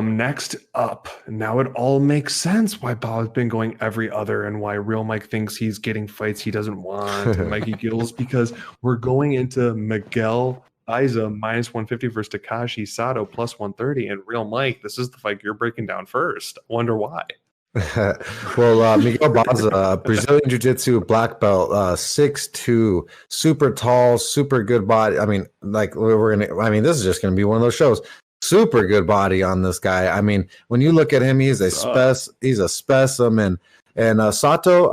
Next up, now it all makes sense why Bob's been going every other and why Real Mike thinks he's getting fights he doesn't want. And Mikey Gills, because we're going into Miguel Baeza -150 versus Takashi Sato +130. And Real Mike, this is the fight you're breaking down first. I wonder why. Well, Miguel Baeza, Brazilian Jiu-Jitsu black belt, 6'2", super tall, super good body. I mean, like this is just gonna be one of those shows. Super good body on this guy. I mean, when you look at him, he's a specimen. And Sato,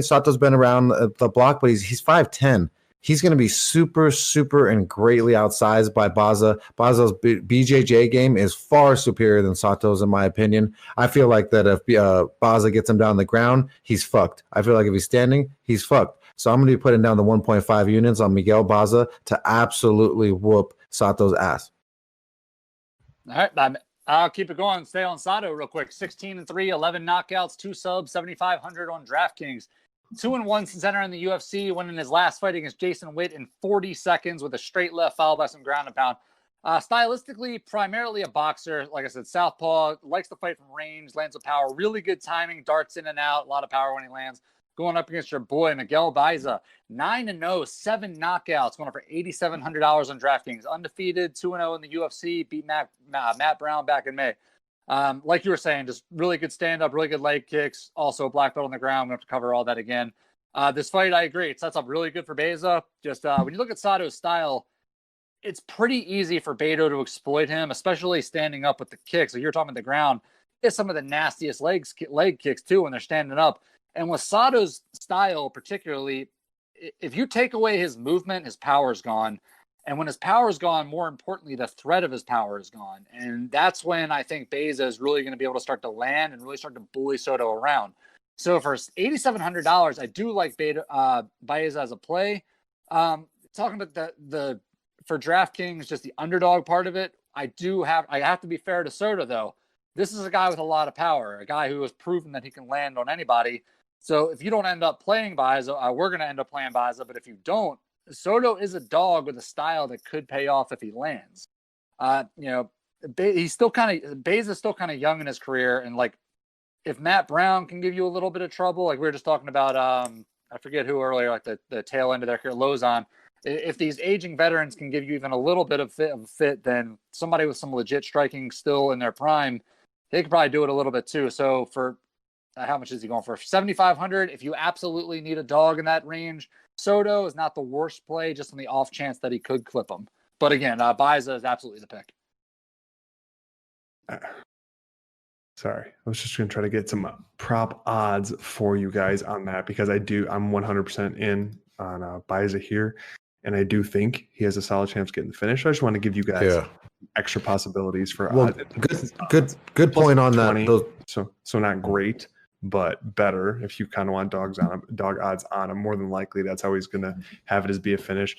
Sato's been around the block, but he's 5'10". He's going to be super, super and greatly outsized by Baeza. Baeza's BJJ game is far superior than Sato's, in my opinion. I feel like that if Baeza gets him down the ground, he's fucked. I feel like if he's standing, he's fucked. So I'm going to be putting down the 1.5 units on Miguel Baeza to absolutely whoop Sato's ass. All right, I'll keep it going. Stay on Sato real quick. 16-3, 11 knockouts, 2 subs, 7,500 on DraftKings. 2-1 since entering the UFC, winning his last fight against Jason Witt in 40 seconds with a straight left followed by some ground and pound. Stylistically, primarily a boxer. Like I said, southpaw, likes to fight from range, lands with power, really good timing, darts in and out, a lot of power when he lands. Going up against your boy, Miguel Baeza, 9-0, 7 knockouts, going for $8,700 on DraftKings. Undefeated, 2-0 in the UFC, beat Matt Brown back in May. Like you were saying, just really good stand-up, really good leg kicks, also black belt on the ground. We have to cover all that again. This fight, I agree, it sets up really good for Baeza. Just when you look at Sato's style, it's pretty easy for Beto to exploit him, especially standing up with the kicks. So you're talking about the ground. It's some of the nastiest leg kicks, too, when they're standing up. And with Sato's style, particularly, if you take away his movement, his power is gone. And when his power is gone, more importantly, the threat of his power is gone. And that's when I think Baeza is really going to be able to start to land and really start to bully Soto around. So for $8,700, I do like Baeza as a play. Talking about the for DraftKings, just the underdog part of it, I have to be fair to Soto, though. This is a guy with a lot of power, a guy who has proven that he can land on anybody. So if you don't end up playing Baeza, we're going to end up playing Baeza. But if you don't, Soto is a dog with a style that could pay off if he lands. He's still Baeza's still kind of young in his career. And like, if Matt Brown can give you a little bit of trouble, like we were just talking about, I forget who earlier, like the tail end of their career, Lozon. If these aging veterans can give you even a little bit of fit, then somebody with some legit striking still in their prime, they could probably do it a little bit too. So for how much is he going for? 7,500. If you absolutely need a dog in that range, Soto is not the worst play, just on the off chance that he could clip him. But again, Baeza is absolutely the pick. Sorry, I was just going to try to get some prop odds for you guys on that, because I'm 100% in on Baeza here, and I do think he has a solid chance of getting the finish. So I just want to give you guys extra possibilities for odds. Good point on 20, that. So not great, but better if you kind of want dog odds on him. More than likely, that's how he's going to have it, as be a finish.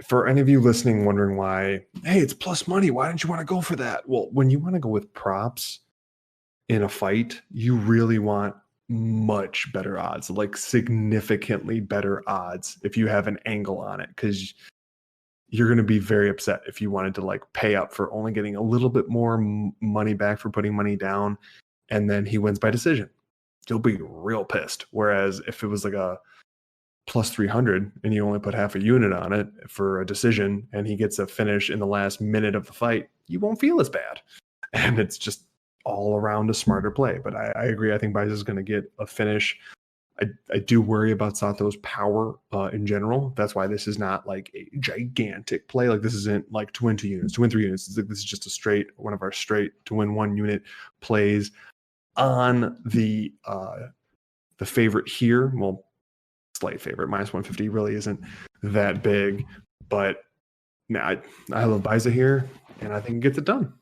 For any of you listening wondering why, hey, it's plus money, why don't you want to go for that? Well, when you want to go with props in a fight, you really want much better odds, like significantly better odds if you have an angle on it, because you're going to be very upset if you wanted to like pay up for only getting a little bit more money back for putting money down, and then he wins by decision. You'll be real pissed. Whereas if it was like a plus 300 and you only put half a unit on it for a decision and he gets a finish in the last minute of the fight, you won't feel as bad. And it's just all around a smarter play. But I agree. I think Baeza is going to get a finish. I do worry about Sato's power in general. That's why this is not like a gigantic play. Like, this isn't like to win 2 units, to win 3 units. This is just one of our straight to win 1 unit plays on the favorite here. Well, slight favorite, -150 really isn't that big. But I love Baeza here, and I think he gets it done.